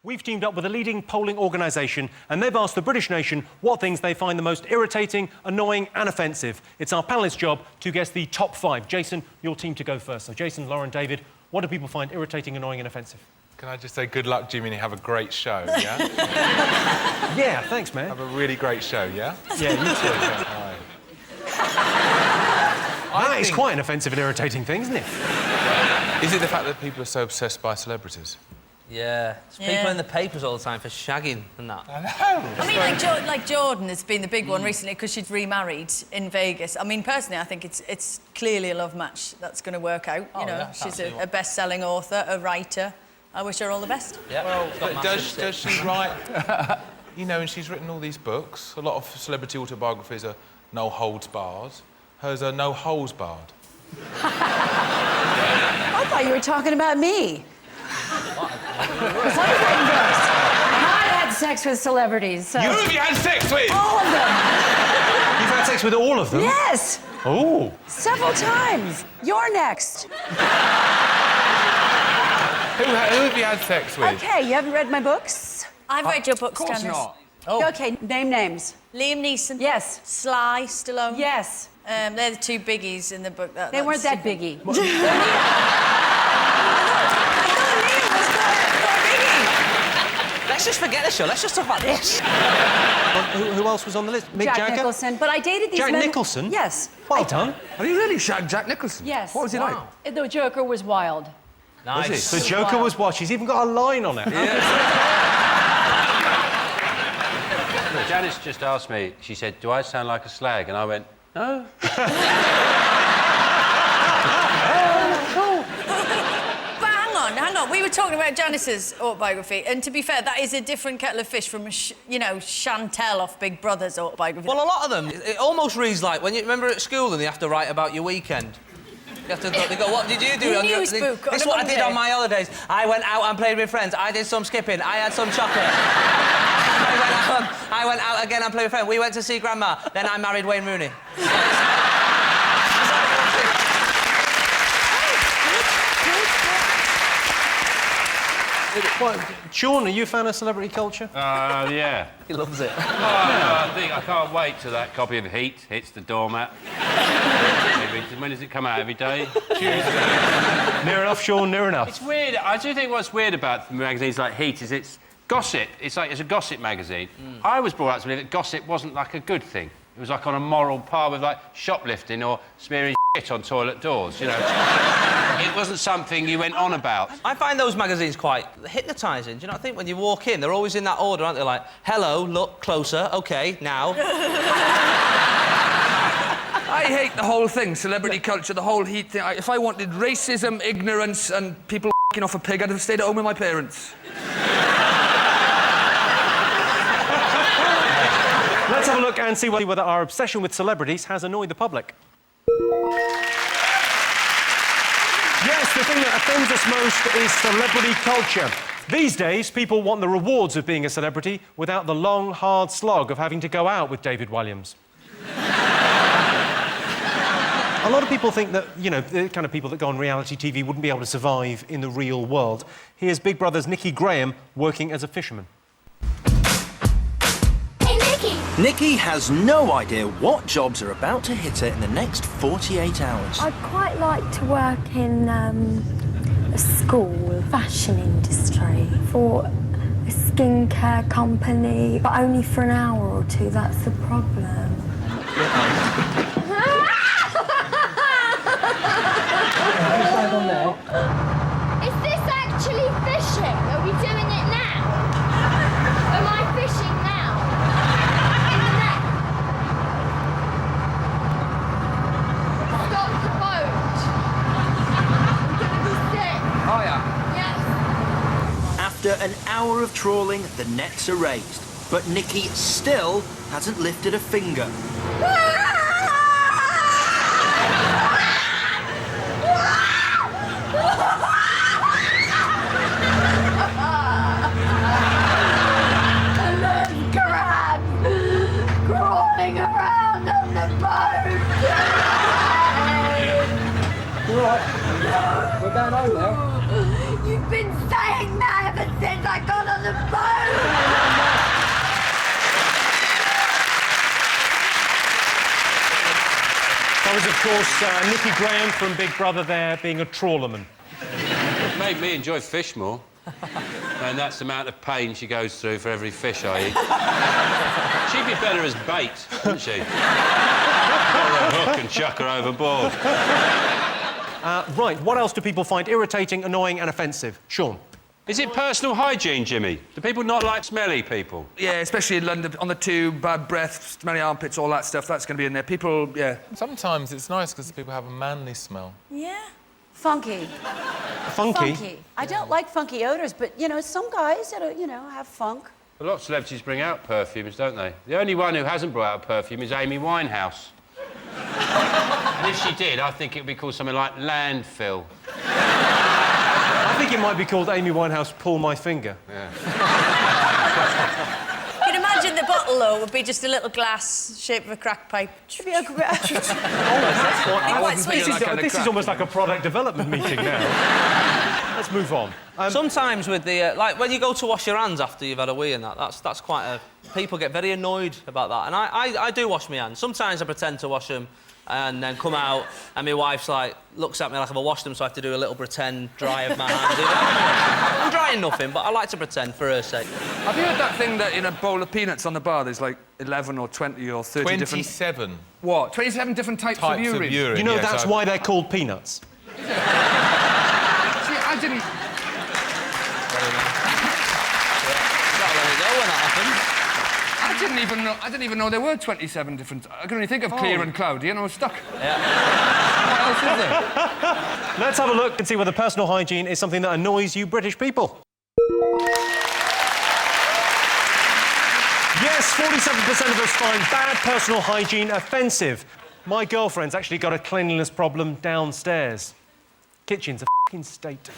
We've teamed up with a leading polling organisation and they've asked the British nation what things they find the most irritating, annoying and offensive. It's our panellists' job to guess the top 5. Jason, your team to go first. So Jason, Lauren, David, what do people find irritating, annoying and offensive? Can I just say good luck, Jimmy, and have a great show, yeah? Yeah, thanks, man. Have a really great show, yeah? Yeah, you too. That is quite an offensive and irritating thing, isn't it? Is it the fact that people are so obsessed by celebrities? Yeah, there's people in the papers all the time for shagging and that. I know. I mean, like Jordan has been the big one recently because she's remarried in Vegas. I mean, personally, I think it's clearly a love match that's going to work out. You know, yeah, she's a best-selling author, a writer. I wish her all the best. Yeah. Well, but does she write... You know, and she's written all these books. A lot of celebrity autobiographies are no holds bars. Hers are no holes barred. I thought you were talking about me. Because I've written books. And I've had sex with celebrities, so... Who have you had sex with? All of them. You've had sex with all of them? Yes. Oh. Several times. You're next. Who have you had sex with? OK, you haven't read my books? I've read your books, Janice. not. Oh. OK, name names. Liam Neeson. Yes. Sly Stallone. Yes. They're the two biggies in the book. They weren't that biggie. Let's just forget the show. Let's just talk about this. Who else was on the list? Mick Jack Jagger? Nicholson. But I dated these Jack men... Nicholson? Yes. Well done. Have you really shagged Jack Nicholson? Yes. What was he like? The Joker was wild. Nice. The Joker was what? She's even got a line on it. Janice just asked me, she said, do I sound like a slag? And I went, no. But hang on. We were talking about Janice's autobiography, and to be fair, that is a different kettle of fish from, you know, Chantel off Big Brother's autobiography. Well, a lot of them, it almost reads like when you remember at school and you have to write about your weekend. You have to they go, what did you do? Your news book on This is a what I did Monday. on my holidays. I went out and played with friends. I did some skipping. I had some chocolate. I went out again and played with friends. We went to see Grandma. Then I married Wayne Rooney. Sean, are you a fan of celebrity culture? Yeah. He loves it. I can't wait till that copy of Heat hits the doormat. When does it come out? Every day? Tuesday. Near enough, Sean, near enough. It's weird. I do think what's weird about magazines like Heat is it's gossip. It's like it's a gossip magazine. I was brought up to believe that gossip wasn't like a good thing. It was like on a moral par with like shoplifting or smearing shit on toilet doors, you know. It wasn't something you went on about. I find those magazines quite hypnotising. Do you not think when you walk in, they're always in that order, aren't they? Like, hello, look closer, OK, now. I hate the whole thing, celebrity culture, the whole Heat thing. If I wanted racism, ignorance and people f***ing off a pig, I'd have stayed at home with my parents. Let's have a look and see whether our obsession with celebrities has annoyed the public. Yes, the thing that offends us most is celebrity culture. These days, people want the rewards of being a celebrity without the long, hard slog of having to go out with David Walliams. A lot of people think that, you know, the kind of people that go on reality TV wouldn't be able to survive in the real world. Here's Big Brother's Nikki Graham working as a fisherman. Hey, Nikki! Nikki has no idea what jobs are about to hit her in the next 48 hours. I'd quite like to work in a school, fashion industry, for a skincare company, but only for an hour or two, that's the problem. Is this actually fishing? Are we doing it now? Am I fishing now? In the net? Stop the boat. I'm gonna be sick. Oh, yeah. Yes. After an hour of trawling, the nets are raised. But Nikki still hasn't lifted a finger. Crawling around on the boat. We're going over there. You've been saying that ever since I got on on the boat! That was, of course, Nicky Graham from Big Brother there, being a trawlerman. It made me enjoy fish more. And that's the amount of pain she goes through for every fish I eat. She'd be better as bait, wouldn't she? Put her on a hook and chuck her overboard. Right, what else do people find irritating, annoying and offensive? Sean? Is it personal hygiene, Jimmy? Do people not like smelly people? Yeah, especially in London, on the tube, bad breath, smelly armpits, all that stuff, that's going to be in there. People, yeah. Sometimes it's nice because people have a manly smell. Yeah. Funky. Funky? Funky. I don't like funky odours, but, you know, some guys that, you know, have funk. A lot of celebrities bring out perfumes, don't they? The only one who hasn't brought out a perfume is Amy Winehouse. And if she did, I think it would be called something like landfill. I think it might be called Amy Winehouse Pull My Finger. You can imagine the bottle, though, would be just a little glass shape of a crack pipe. Should be a This is almost like a product development meeting now. Let's move on. Sometimes with the... like, when you go to wash your hands after you've had a wee and that's quite a... People get very annoyed about that. And I do wash my hands. Sometimes I pretend to wash them and then come out and my wife's like, looks at me like I've washed them, so I have to do a little pretend dry of my hands. I'm drying nothing, but I like to pretend for her sake. Have you heard that thing that in a bowl of peanuts on the bar there's like 11 or 20 or 30 different... 27. What? 27 different types of urine? You know that's why they're called peanuts. See, I didn't... Gotta let it go when that happens. I didn't even know there were 27 different... I can only think of clear and cloudy, and I was stuck. Yeah. What else is there? Let's have a look and see whether personal hygiene is something that annoys you British people. Yes, 47% of us find bad personal hygiene offensive. My girlfriend's actually got a cleanliness problem downstairs. Kitchen's a f***ing state.